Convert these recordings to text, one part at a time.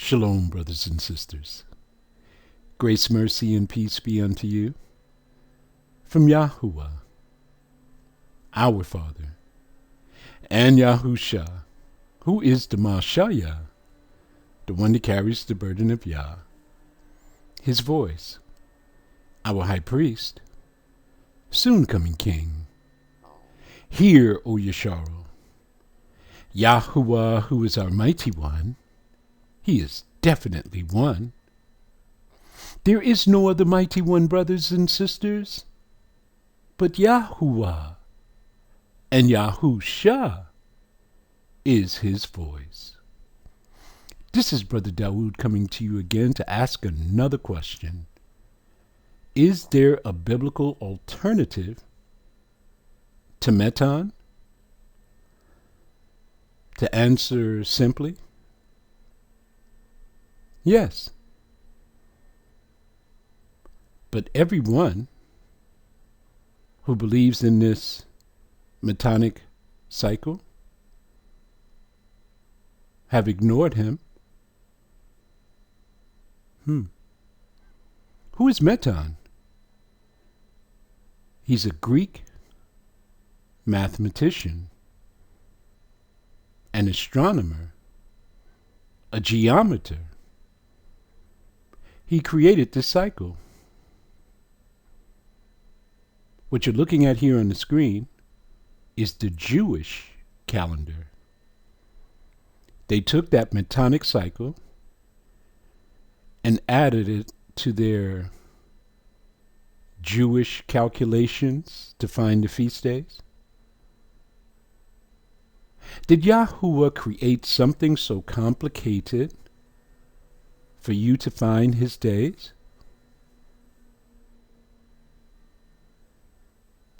Shalom, brothers and sisters. Grace, mercy, and peace be unto you from Yahuwah, our Father, and Yahusha, who is the Mashayah, the one that carries the burden of Yah, his voice, our high priest, soon coming king. Hear, O Yesharel, Yahuwah, who is our mighty one, he is definitely one. There is no other mighty one, brothers and sisters, but Yahuwah, and Yahusha is his voice. This is Brother Dawood coming to you again to ask another question. Is there a biblical alternative to Meton? To answer simply, yes. But everyone who believes in this Metonic cycle have ignored him. Who is Meton? He's a Greek mathematician, an astronomer, a geometer. He created this cycle. What you're looking at here on the screen is the Jewish calendar. They took that Metonic cycle and added it to their Jewish calculations to find the feast days. Did Yahuwah create something so complicated for you to find his days?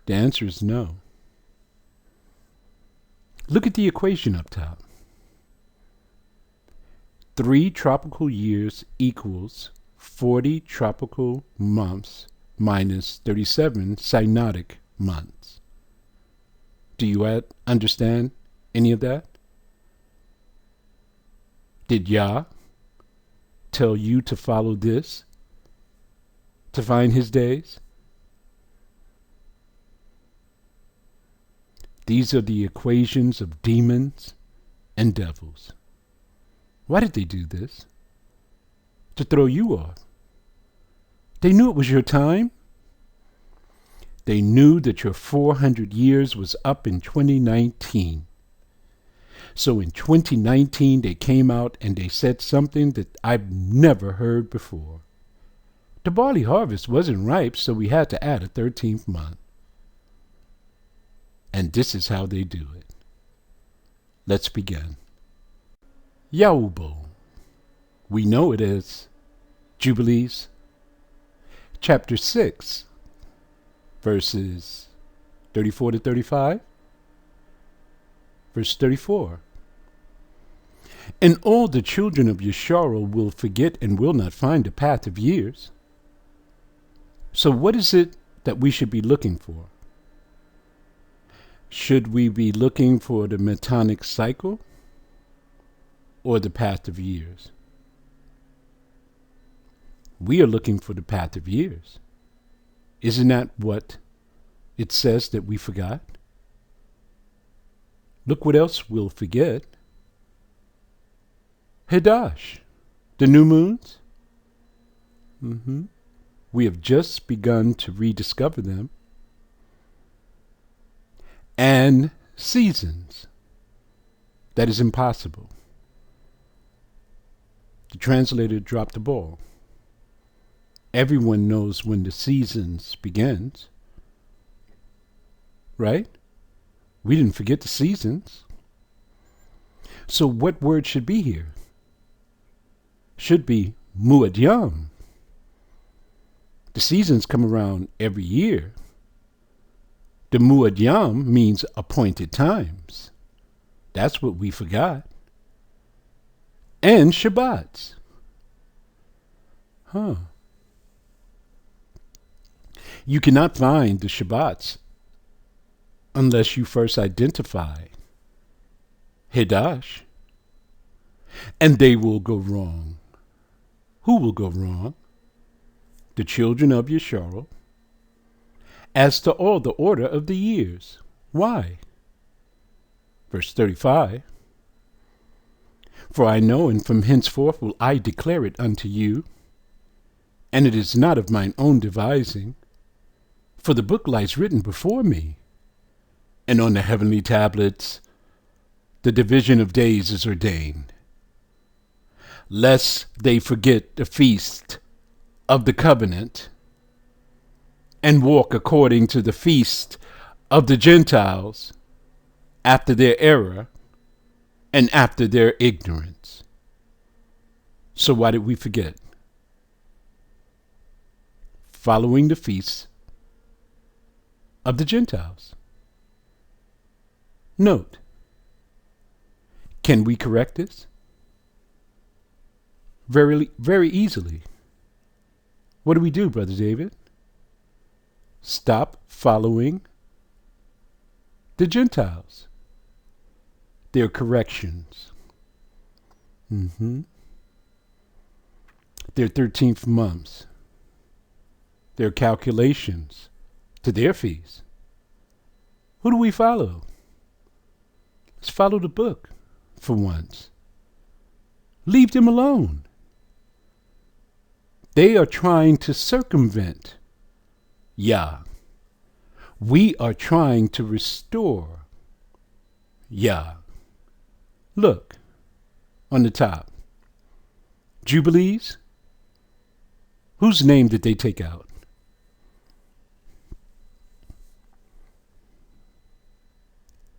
The answer is no. Look at the equation up top. 3 tropical years equals 40 tropical months minus 37 synodic months. Do you understand any of that? Did Yah tell you to follow this to find his days? These are the equations of demons and devils. Why did they do this? To throw you off. They knew it was your time. They knew that your 400 years was up in 2019. So in 2019, they came out and they said something that I've never heard before. The barley harvest wasn't ripe, so we had to add a 13th month. And this is how they do it. Let's begin. Yahubo. We know it as Jubilees. Chapter 6, verses 34 to 35. Verse 34. And all the children of Yesharel will forget and will not find the path of years. So what is it that we should be looking for? Should we be looking for the Metonic cycle or the path of years? We are looking for the path of years. Isn't that what it says that we forgot? Look what else we'll forget. Hadash, the new moons. We have just begun to rediscover them. And seasons. That is impossible. The translator dropped the ball. Everyone knows when the seasons begins. Right? We didn't forget the seasons. So what word should be here? Should be Muadyam. The seasons come around every year. The Muadyam means appointed times. That's what we forgot. And Shabbats. You cannot find the Shabbats unless you first identify Hadash. And they will go wrong. Who will go wrong? The children of Yasharel. As to all the order of the years. Why? Verse 35. For I know, and from henceforth will I declare it unto you, and it is not of mine own devising, for the book lies written before me, and on the heavenly tablets the division of days is ordained, lest they forget the feast of the covenant, and walk according to the feast of the Gentiles, after their error, and after their ignorance. So why did we forget? Following the feasts of the Gentiles. Note, can we correct this? Very easily. What do we do, Brother David? Stop following the Gentiles. Their corrections. Their 13th months. Their calculations to their fees. Who do we follow? Let's follow the book for once. Leave them alone. They are trying to circumvent Yah. We are trying to restore Yah. Look on the top. Jubilees. Whose name did they take out?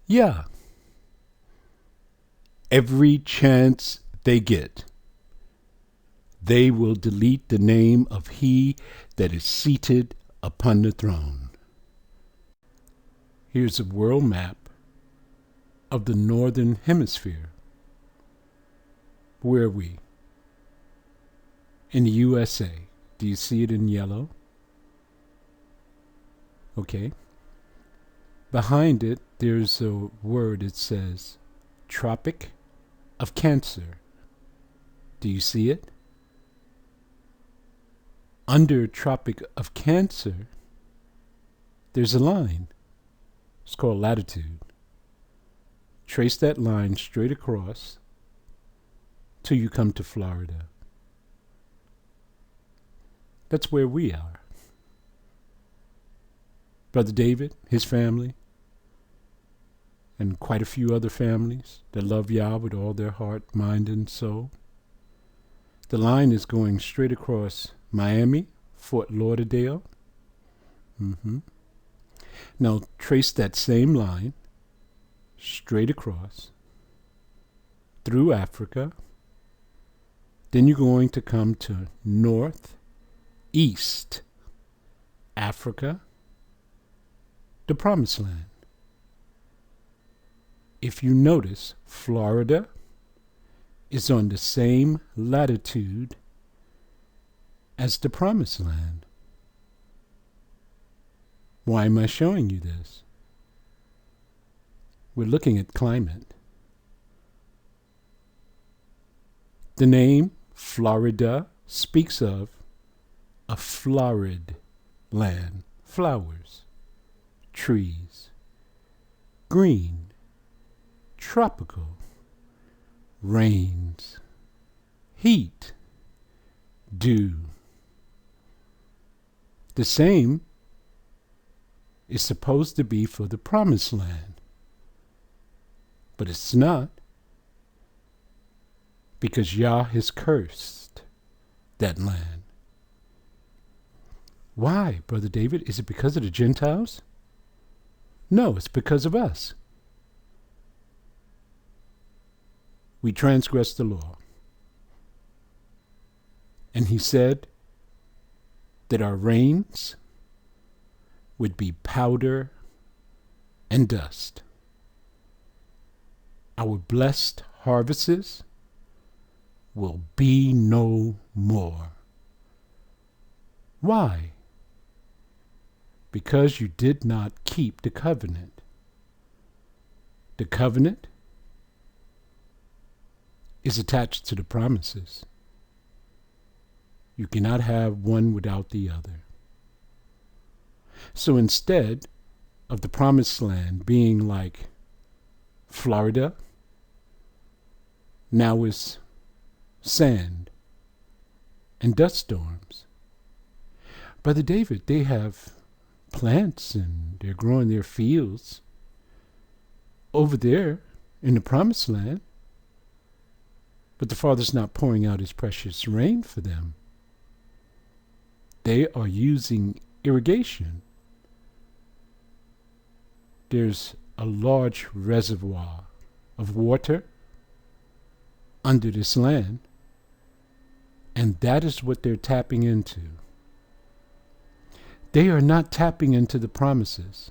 Yah. Every chance they get, they will delete the name of he that is seated upon the throne. Here's a world map of the northern hemisphere. Where are we? In the USA. Do you see it in yellow? Okay. Behind it, there's a word that says Tropic of Cancer. Do you see it? Under Tropic of Cancer, there's a line. It's called latitude. Trace that line straight across till you come to Florida. That's where we are. Brother David, his family, and quite a few other families that love Yah with all their heart, mind, and soul. The line is going straight across Miami, Fort Lauderdale. Now trace that same line straight across through Africa. Then you're going to come to northeast Africa, the Promised Land. If you notice, Florida is on the same latitude as the Promised Land. Why am I showing you this? We're looking at climate. The name Florida speaks of a florid land, flowers, trees, green, tropical, rains, heat, dew. The same is supposed to be for the Promised Land, but it's not, because Yah has cursed that land. Why, Brother David? Is it because of the Gentiles? No, it's because of us. We transgressed the law. And he said that our rains would be powder and dust. Our blessed harvests will be no more. Why? Because you did not keep the covenant. The covenant is attached to the promises. You cannot have one without the other. So instead of the promised land being like Florida, now it's sand and dust storms. Brother David, they have plants and they're growing their fields over there in the promised land, but the Father's not pouring out his precious rain for them. They are using irrigation. There's a large reservoir of water under this land, and that is what they're tapping into. They are not tapping into the promises.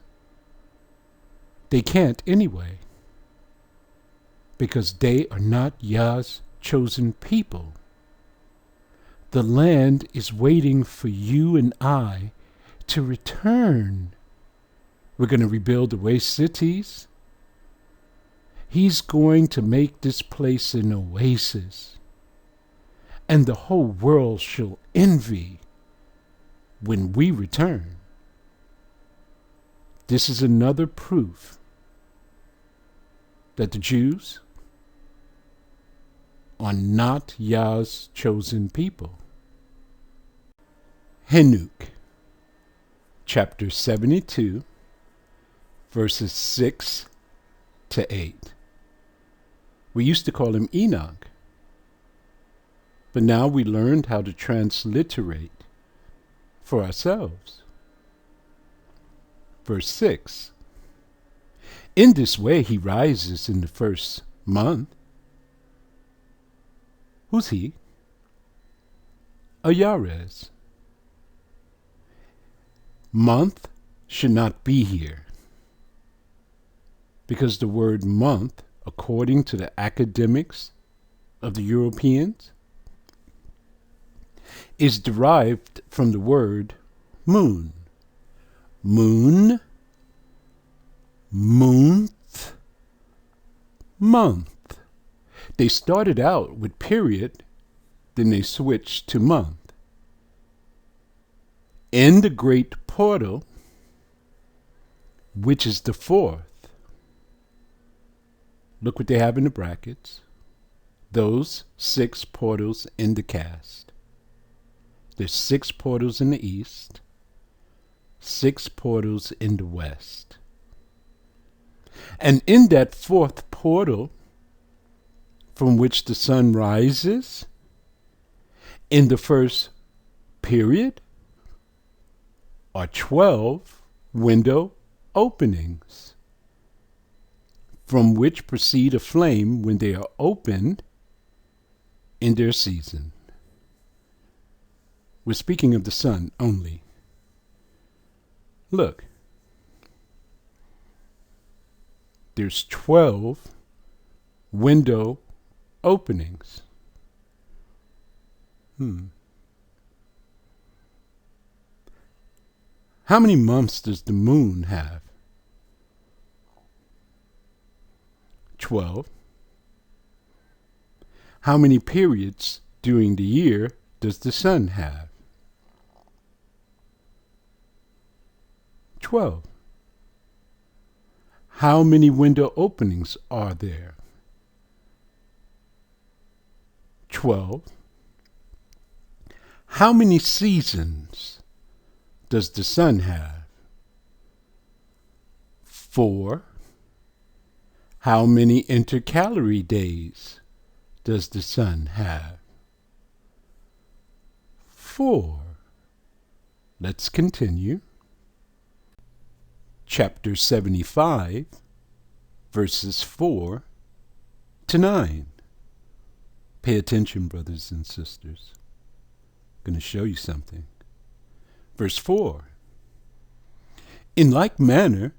They can't anyway, because they are not Yah's chosen people. The land is waiting for you and I to return. We're going to rebuild the waste cities. He's going to make this place an oasis, and the whole world shall envy when we return. This is another proof that the Jews are not Yah's chosen people. Henuk, chapter 72, verses 6 to 8. We used to call him Enoch, but now we learned how to transliterate for ourselves. Verse 6. In this way he rises in the first month. Who's he? A YAH'S. Month should not be here, because the word month, according to the academics of the Europeans, is derived from the word moon. Moon, month, month. They started out with period, then they switched to month. In the great portal, which is the fourth, look what they have in the brackets. Those 6 portals in the cast. There's 6 portals in the east, 6 portals in the west. And in that 4th portal, from which the sun rises, in the first period, are 12 window openings, from which proceed a flame when they are opened in their season. We're speaking of the sun only. Look, there's 12 window openings. How many months does the moon have? 12. How many periods during the year does the sun have? 12. How many window openings are there? 12. How many seasons does the sun have? 4. How many intercalary days does the sun have? 4. Let's continue. Chapter 75, verses 4 to 9. Pay attention, brothers and sisters. I'm going to show you something. Verse 4. In like manner,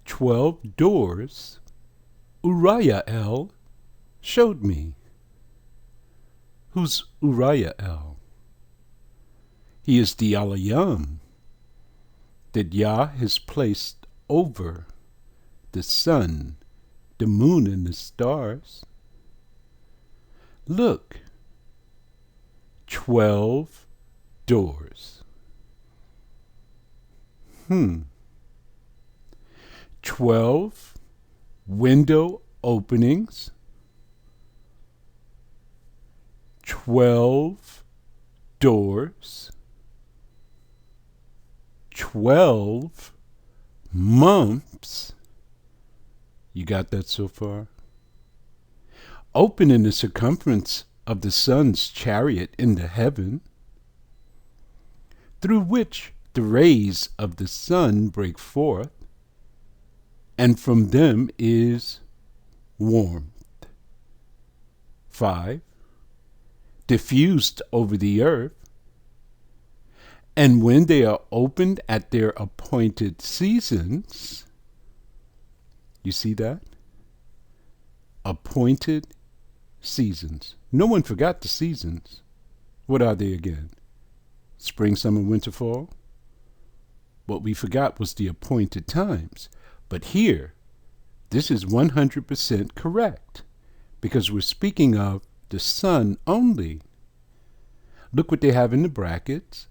12 doors Uriah showed me. Who's Uriah? He is the Alayam that Yah has placed over the sun, the moon, and the stars. Look, 12 doors. 12 window openings. 12 doors. 12 months. You got that so far? Opening the circumference of the sun's chariot in the heaven, through which the rays of the sun break forth, and from them is warmth. 5. Diffused over the earth, and when they are opened at their appointed seasons, you see that? Appointed seasons. No one forgot the seasons. What are they again? Spring, summer, winter, fall? What we forgot was the appointed times. But here, this is 100% correct, because we're speaking of the sun only. Look what they have in the brackets.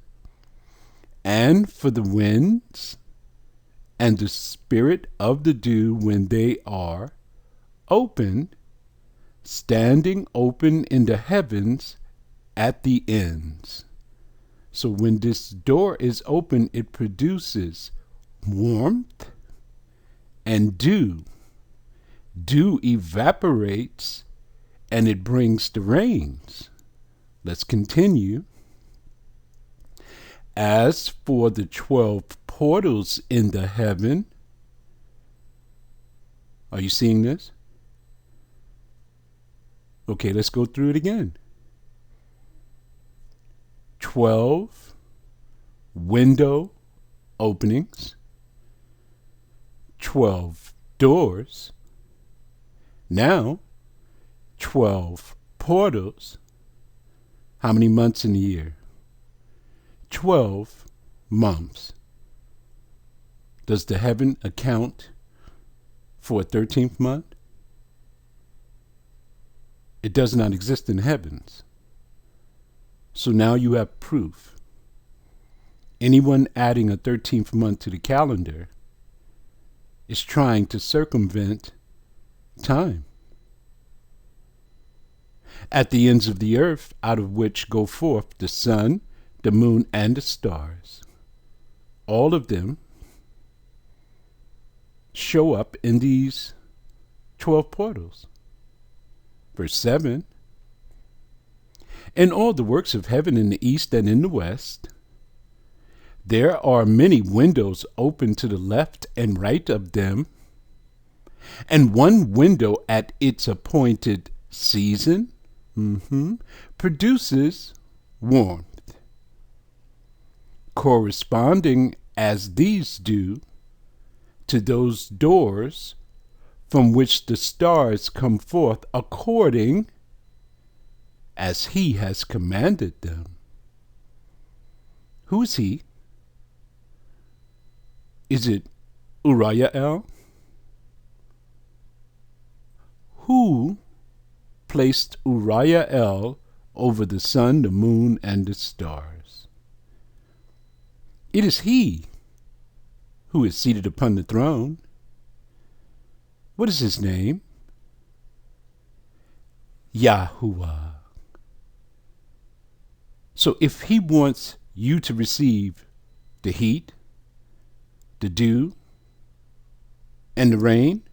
And for the winds and the spirit of the dew when they are open, standing open in the heavens at the ends. So when this door is open, it produces warmth and dew. Dew evaporates and it brings the rains. Let's continue. As for the 12 portals in the heaven, are you seeing this? Okay, let's go through it again. 12 window openings, 12 doors, now 12 portals. How many months in a year? 12 months. Does the heaven account for a 13th month? It does not exist in heavens. So now you have proof. Anyone adding a 13th month to the calendar is trying to circumvent time. At the ends of the earth, out of which go forth the sun, the moon, and the stars. All of them show up in these 12 portals. Verse 7, in all the works of heaven in the east and in the west, there are many windows open to the left and right of them, and one window at its appointed season produces warmth, corresponding as these do to those doors from which the stars come forth according as he has commanded them. Who is he? Is it Uriah? Who placed Uriah over the sun, the moon, and the stars? It is he who is seated upon the throne. What is his name? Yahuwah. So if he wants you to receive the heat, the dew, and the rain,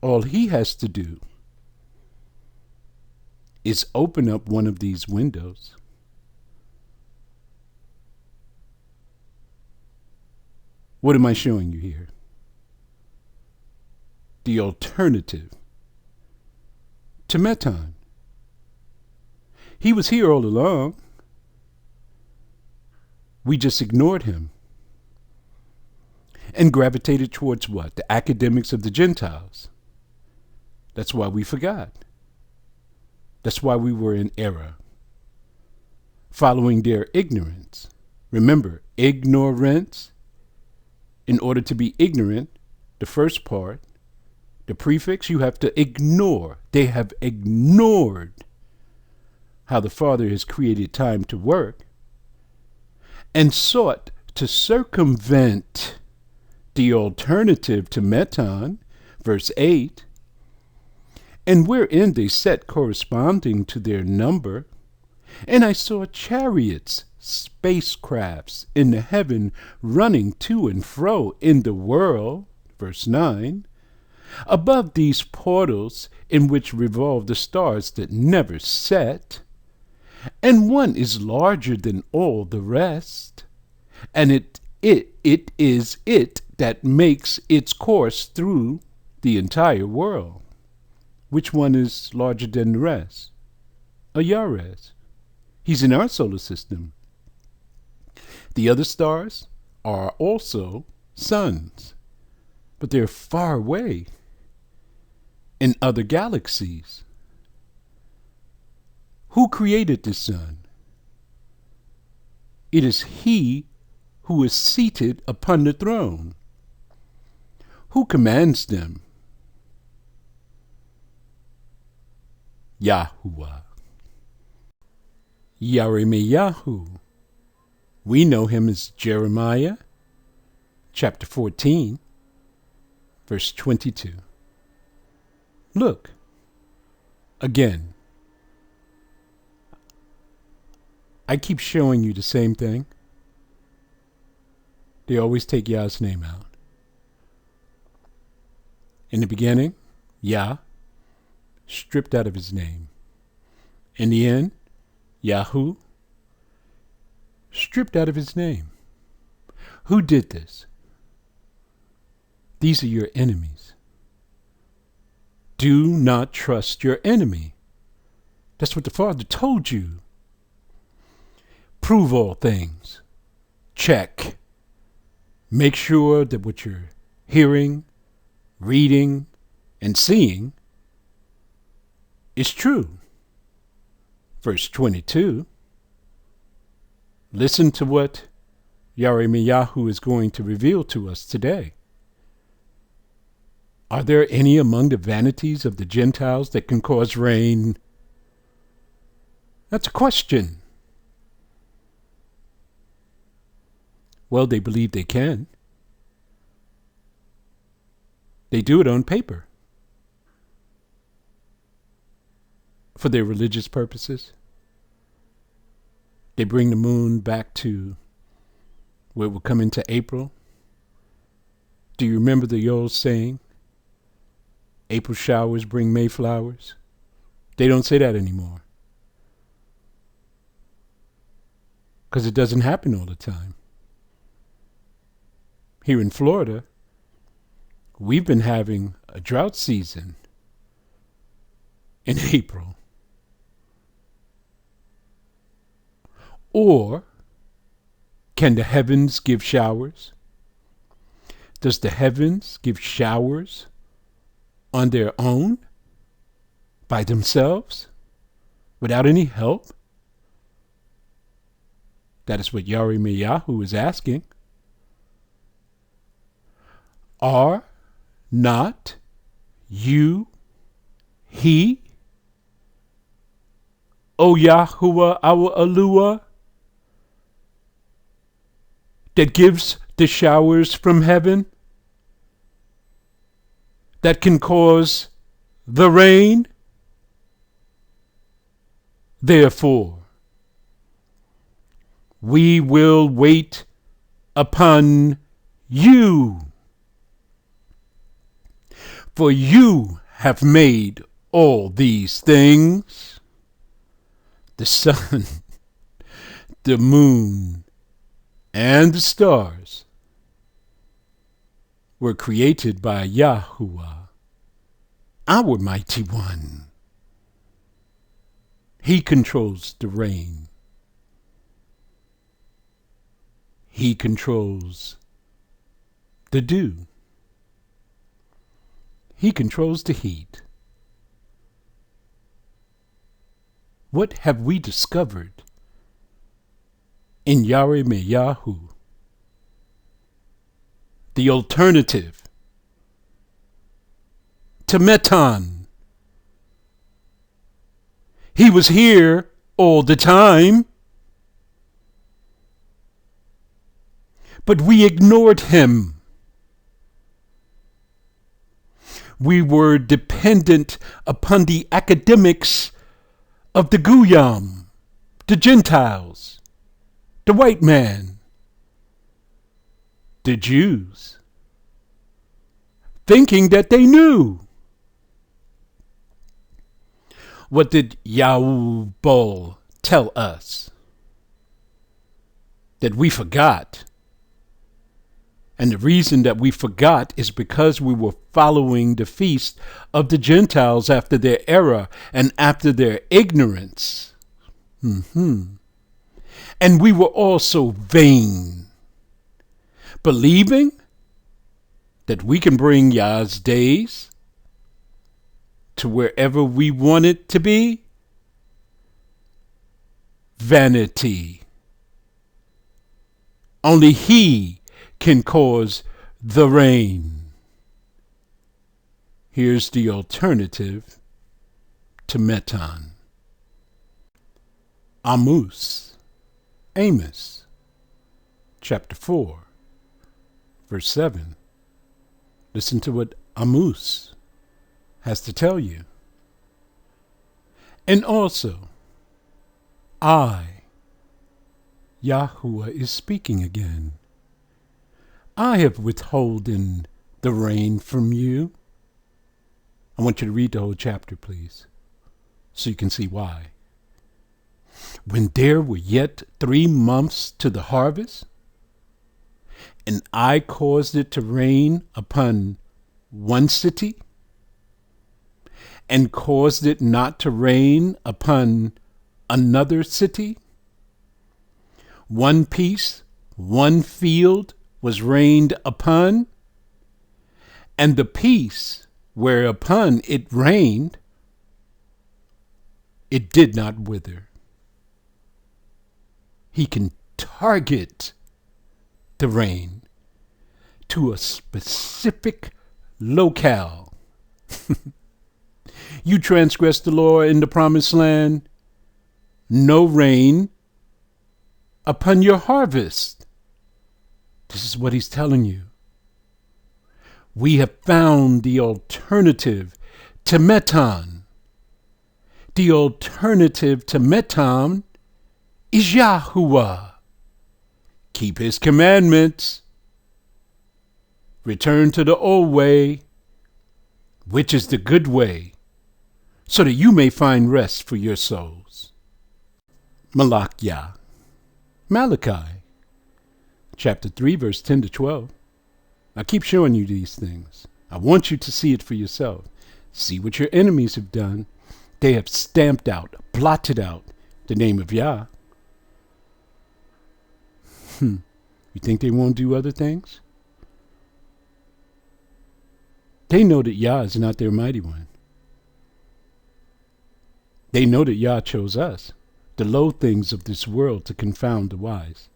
all he has to do is open up one of these windows. What am I showing you here? The alternative to Meton. He was here all along. We just ignored him and gravitated towards what? The academics of the Gentiles. That's why we forgot. That's why we were in error, following their ignorance. Remember, ignorance. In order to be ignorant, the first part, the prefix, you have to ignore. They have ignored how the Father has created time to work, and sought to circumvent the alternative to Meton, verse 8, and wherein they set corresponding to their number, and I saw chariots, spacecrafts in the heaven running to and fro in the world, verse 9, above these portals in which revolve the stars that never set, and one is larger than all the rest, and it is it that makes its course through the entire world. Which one is larger than the rest? YAH'S. He's in our solar system. The other stars are also suns, but they're far away in other galaxies. Who created the sun? It is he who is seated upon the throne. Who commands them? Yahuwah. Yahweh. We know him as Jeremiah, chapter 14, verse 22. Look, again, I keep showing you the same thing. They always take Yah's name out. In the beginning, Yah, stripped out of his name. In the end, Yahu, stripped out of his name. Who did this? These are your enemies. Do not trust your enemy. That's what the Father told you. Prove all things. Check. Make sure that what you're hearing, reading, and seeing is true. Verse 22. Listen to what Yahweh is going to reveal to us today. Are there any among the vanities of the Gentiles that can cause rain? That's a question. Well, they believe they can. They do it on paper. For their religious purposes. They bring the moon back to where it will come into April. Do you remember the old saying? April showers bring May flowers. They don't say that anymore. Because it doesn't happen all the time. Here in Florida, we've been having a drought season in April. Or can the heavens give showers? Does the heavens give showers on their own, by themselves, without any help? That is what Yahweh is asking. Are not you he, O Yahuwah our Eluah, that gives the showers from heaven, that can cause the rain? Therefore, we will wait upon you, for you have made all these things, the sun, the moon, and the stars were created by Yahuwah, our mighty one. He controls the rain. He controls the dew. He controls the heat. What have we discovered in Yahweh Meyahu? The alternative to Meton. He was here all the time. But we ignored him. We were dependent upon the academics of the Guyam, the Gentiles, the white man, the Jews, thinking that they knew. What did YAH'S tell us? That we forgot. And the reason that we forgot is because we were following the feast of the Gentiles after their error and after their ignorance. And we were also vain, believing that we can bring YAH'S days to wherever we want it to be. Vanity. Only he can cause the rain. Here's the alternative to Meton. Amos, chapter 4, verse 7. Listen to what Amos has to tell you. And also, Yahuwah is speaking again. I have withholden the rain from you. I want you to read the whole chapter, please, so you can see why. When there were yet 3 months to the harvest, and I caused it to rain upon one city, and caused it not to rain upon another city, one piece, one field was rained upon, and the piece whereupon it rained, it did not wither. He can target the rain to a specific locale. You transgress the law in the promised land, no rain upon your harvest. This is what he's telling you. We have found the alternative to Meton. The alternative to Meton is Yahuwah. Keep his commandments. Return to the old way, which is the good way, so that you may find rest for your souls. Malachi, chapter 3, verse 10 to 12. I keep showing you these things. I want you to see it for yourself. See what your enemies have done. They have stamped out, blotted out the name of Yah. You think they won't do other things? They know that Yah is not their mighty one. They know that Yah chose us, the low things of this world, to confound the wise.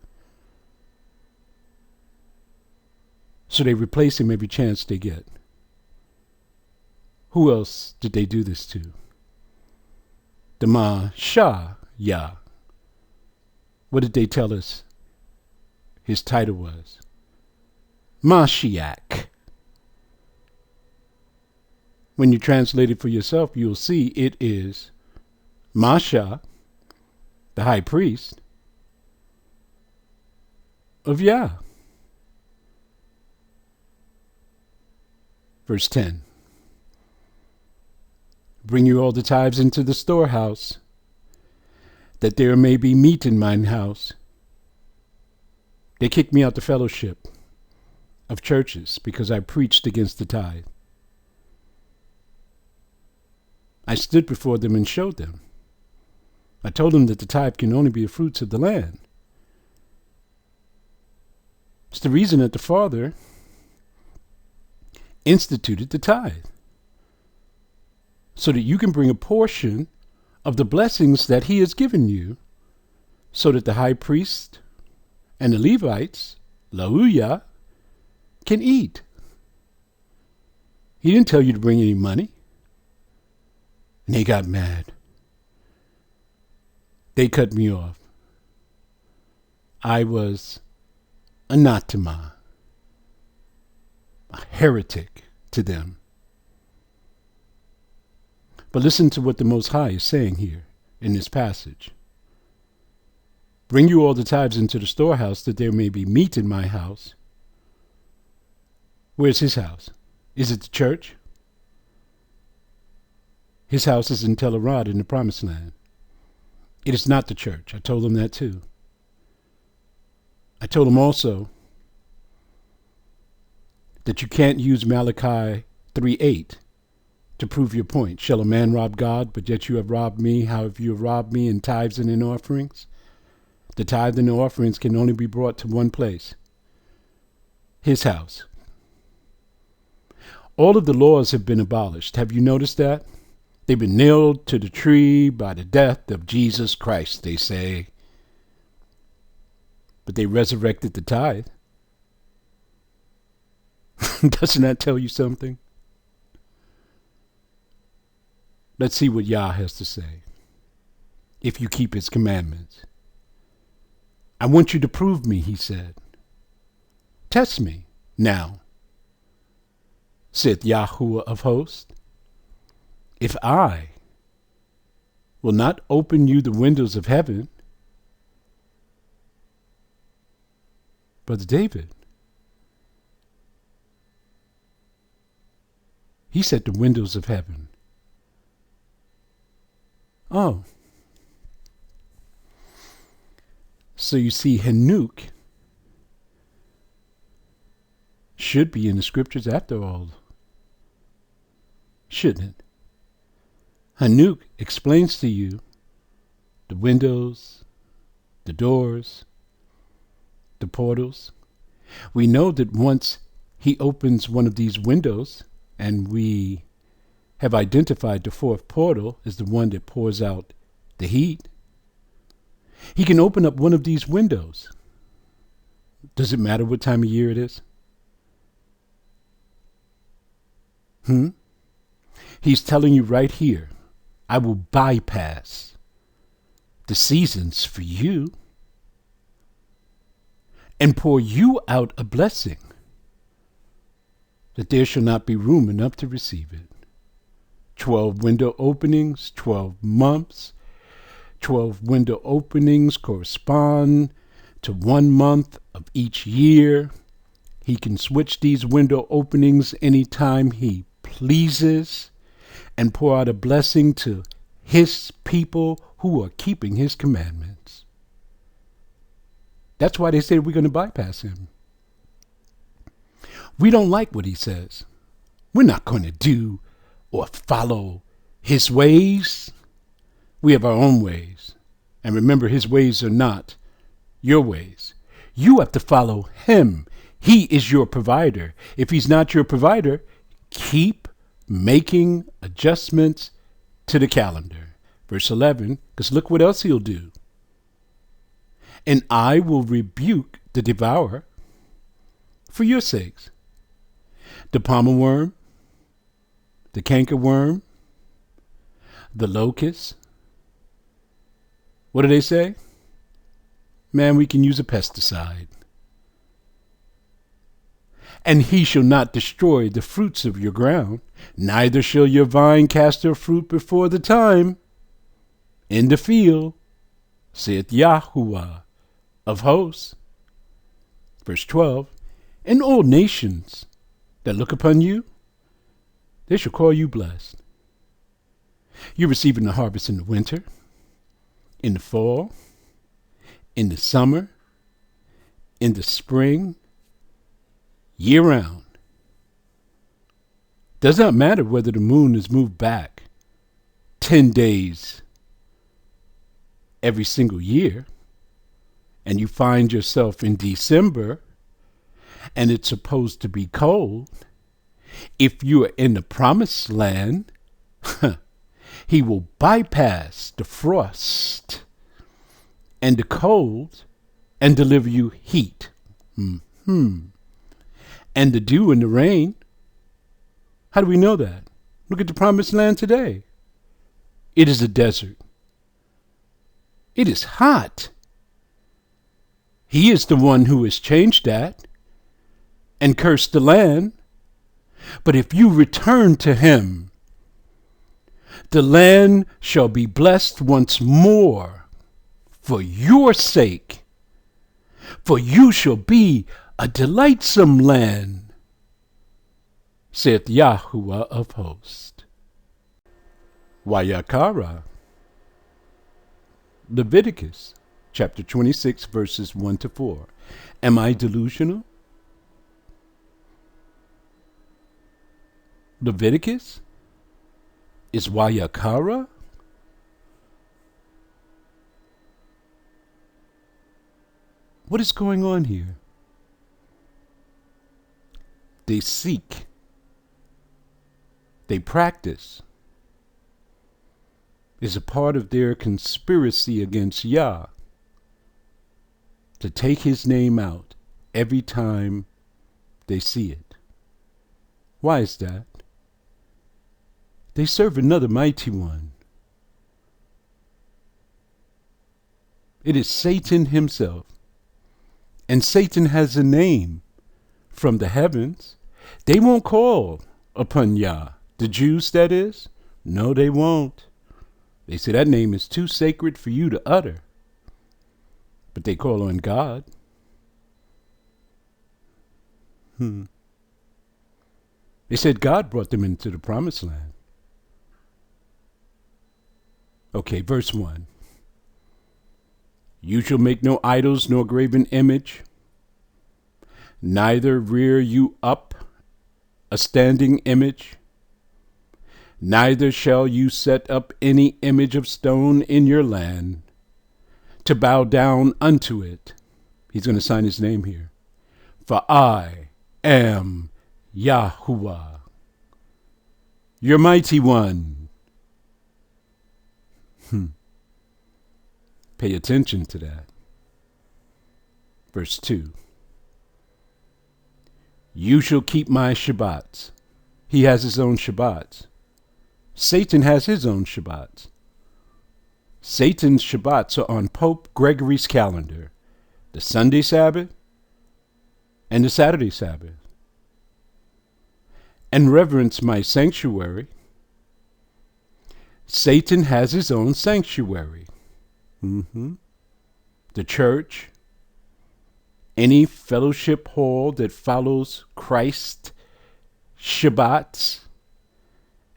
So they replace him every chance they get. Who else did they do this to? The Yah. What did they tell us his title was? Mashiach. When you translate it for yourself, you'll see it is Masha, the high priest of Yah. Verse 10. Bring you all the tithes into the storehouse, that there may be meat in mine house. They kicked me out the fellowship of churches because I preached against the tithe. I stood before them and showed them. I told them that the tithe can only be the fruits of the land. It's the reason that the Father instituted the tithe, so that you can bring a portion of the blessings that he has given you, so that the high priest and the Levites, Lahuya, can eat. He didn't tell you to bring any money. And they got mad. They cut me off. I was anathema, a heretic to them. But listen to what the Most High is saying here in this passage. Bring you all the tithes into the storehouse, that there may be meat in my house. Where's his house? Is it the church? His house is in Tel Arad in the Promised Land. It is not the church. I told him that too. I told him also that you can't use Malachi 3:8 to prove your point. Shall a man rob God, but yet you have robbed me? How have you robbed me in tithes and in offerings? The tithe and the offerings can only be brought to one place, his house. All of the laws have been abolished. Have you noticed that? They've been nailed to the tree by the death of Jesus Christ, they say. But they resurrected the tithe. Doesn't that tell you something? Let's see what Yah has to say. If you keep his commandments. I want you to prove me, he said. Test me now, saith Yahuwah of hosts. If I will not open you the windows of heaven, Brother David, he said the windows of heaven. Oh. So you see, Henuk should be in the scriptures after all. Shouldn't it? Henuk explains to you the windows, the doors, the portals. We know that once he opens one of these windows, and we have identified the fourth portal as the one that pours out the heat, he can open up one of these windows. Does it matter what time of year it is? He's telling you right here, I will bypass the seasons for you and pour you out a blessing that there shall not be room enough to receive it. 12 window openings, 12 months. 12 window openings correspond to 1 month of each year. He can switch these window openings anytime he pleases and pour out a blessing to his people who are keeping his commandments. That's why they say we're going to bypass him. We don't like what he says. We're not going to do or follow his ways. We have our own ways. And remember, his ways are not your ways. You have to follow him. He is your provider. If he's not your provider, keep making adjustments to the calendar. Verse 11, because look what else he'll do. And I will rebuke the devourer for your sakes. The palmer worm, the cankerworm, the locust. What do they say? Man, we can use a pesticide. And he shall not destroy the fruits of your ground, neither shall your vine cast her fruit before the time in the field, saith Yahuwah of hosts. Verse 12, and all nations that look upon you, they shall call you blessed. You're receiving the harvest in the winter, in the fall, in the summer, in the spring, year round. Does not matter whether the moon is moved back 10 days every single year, and you find yourself in December, and it's supposed to be cold. If you are in the promised land, he will bypass the frost and the cold and deliver you heat. And the dew and the rain. How do we know that? Look at the promised land today. It is a desert. It is hot. He is the one who has changed that and cursed the land. But if you return to him, the land shall be blessed once more for your sake, for you shall be a delightsome land, saith Yahuwah of hosts. Wayakara. Leviticus chapter 26 verses 1 to 4. Am I delusional? Leviticus is Wayakara? What is going on here? They seek. They practice. Is a part of their conspiracy against Yah to take his name out every time they see it. Why is that? They serve another mighty one. It is Satan himself. And Satan has a name from the heavens. They won't call upon Yah. The Jews, that is. No, they won't. They say that name is too sacred for you to utter. But they call on God. They said God brought them into the promised land. Okay, verse 1. You shall make no idols nor graven image, neither rear you up a standing image, neither shall you set up any image of stone in your land to bow down unto it. He's going to sign his name here. For I am Yahuwah, your mighty one. Pay attention to that. Verse 2. You shall keep my Shabbats. He has his own Shabbats. Satan has his own Shabbats. Satan's Shabbats are on Pope Gregory's calendar. The Sunday Sabbath and the Saturday Sabbath. And reverence my sanctuary. Satan has his own sanctuary. The church, any fellowship hall that follows Christ's Shabbats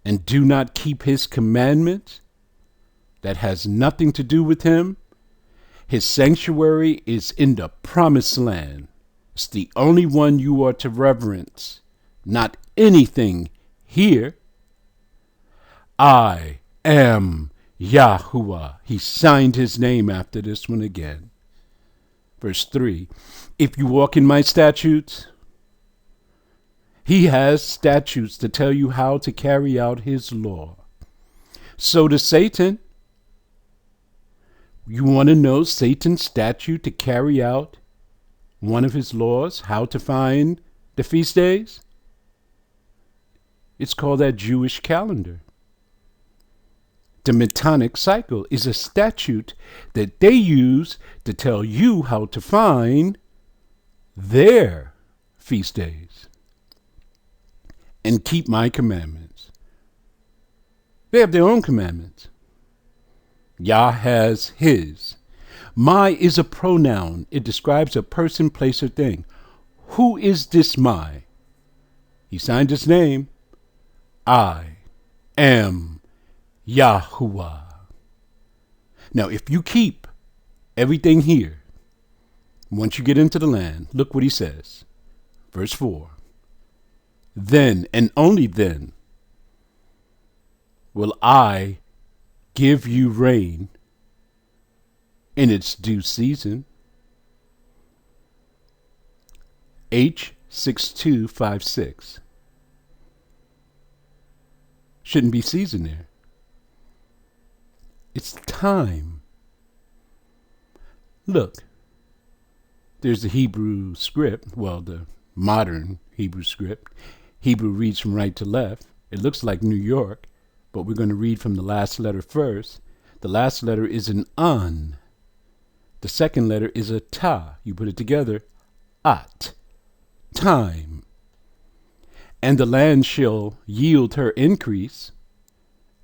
and do not keep his commandments, that has nothing to do with him. His sanctuary is in the promised land. It's the only one you are to reverence, not anything here. I am Yahuwah. He signed his name after this one again. Verse 3. If you walk in my statutes, he has statutes to tell you how to carry out his law. So does Satan. You want to know Satan's statute to carry out one of his laws, how to find the feast days? It's called that Jewish calendar. The Metonic cycle is a statute that they use to tell you how to find their feast days and keep my commandments. They have their own commandments. Yah has his. My is a pronoun. It describes a person, place, or thing. Who is this my? He signed his name. I am Yahuwah. Now, if you keep everything here, once you get into the land, look what he says. Verse 4. Then and only then will I give you rain in its due season. H6256. Shouldn't be season there. It's time. Look, there's the Hebrew script, well, the modern Hebrew script. Hebrew reads from right to left. It looks like New York, but we're going to read from the last letter first. The last letter is an an. The second letter is a ta. You put it together, at, time. And the land shall yield her increase,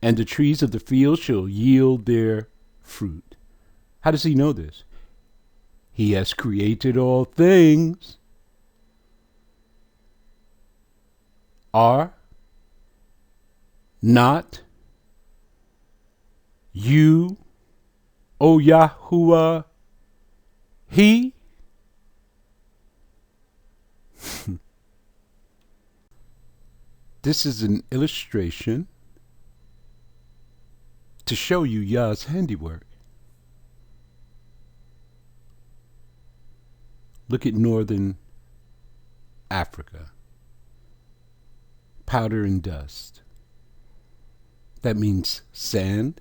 and the trees of the field shall yield their fruit. How does he know this? He has created all things. Are not you, O Yahuwah, he? This is an illustration to show you Yah's handiwork. Look at northern Africa. Powder and dust. That means sand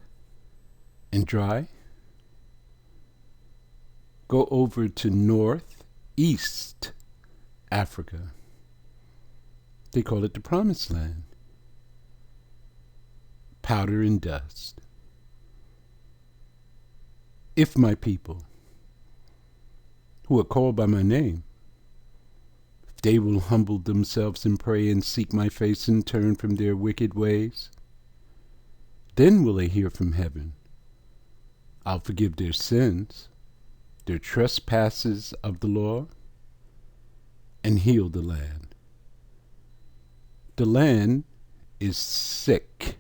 and dry. Go over to northeast Africa. They call it the Promised Land. Powder and dust. If my people, who are called by my name, if they will humble themselves and pray and seek my face and turn from their wicked ways, then will they hear from heaven. I'll forgive their sins, their trespasses of the law, and heal the land. The land is sick.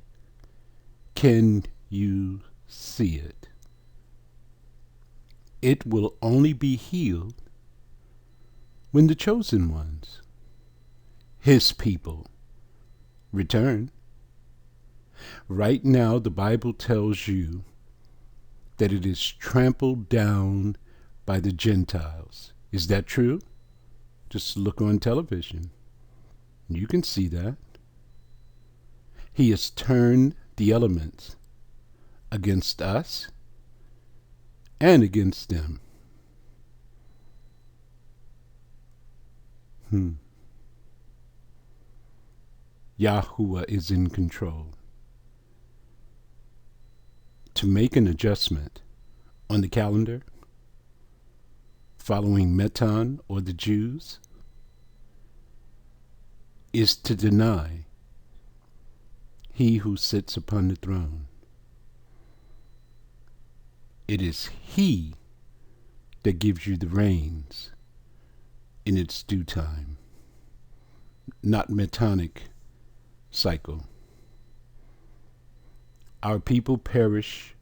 Can you see it? It will only be healed when the chosen ones, his people, return. Right now, the Bible tells you that it is trampled down by the Gentiles. Is that true? Just look on television. You can see that. He has turned the elements against us and against them. Yahuwah is in control. To make an adjustment on the calendar, following Meton or the Jews, is to deny he who sits upon the throne. It is he that gives you the rains in its due time, not Metonic cycle. Our people perish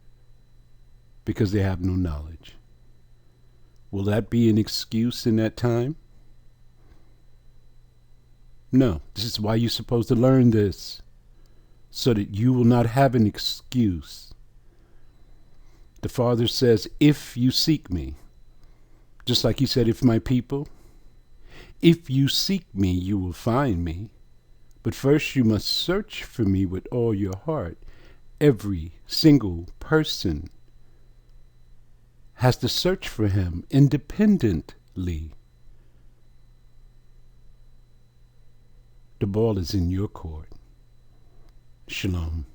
because they have no knowledge. Will that be an excuse in that time? No, this is why you're supposed to learn this, so that you will not have an excuse. The Father says, if you seek me, just like he said, if my people, if you seek me, you will find me. But first you must search for me with all your heart. Every single person has to search for him independently. The ball is in your court. Shalom.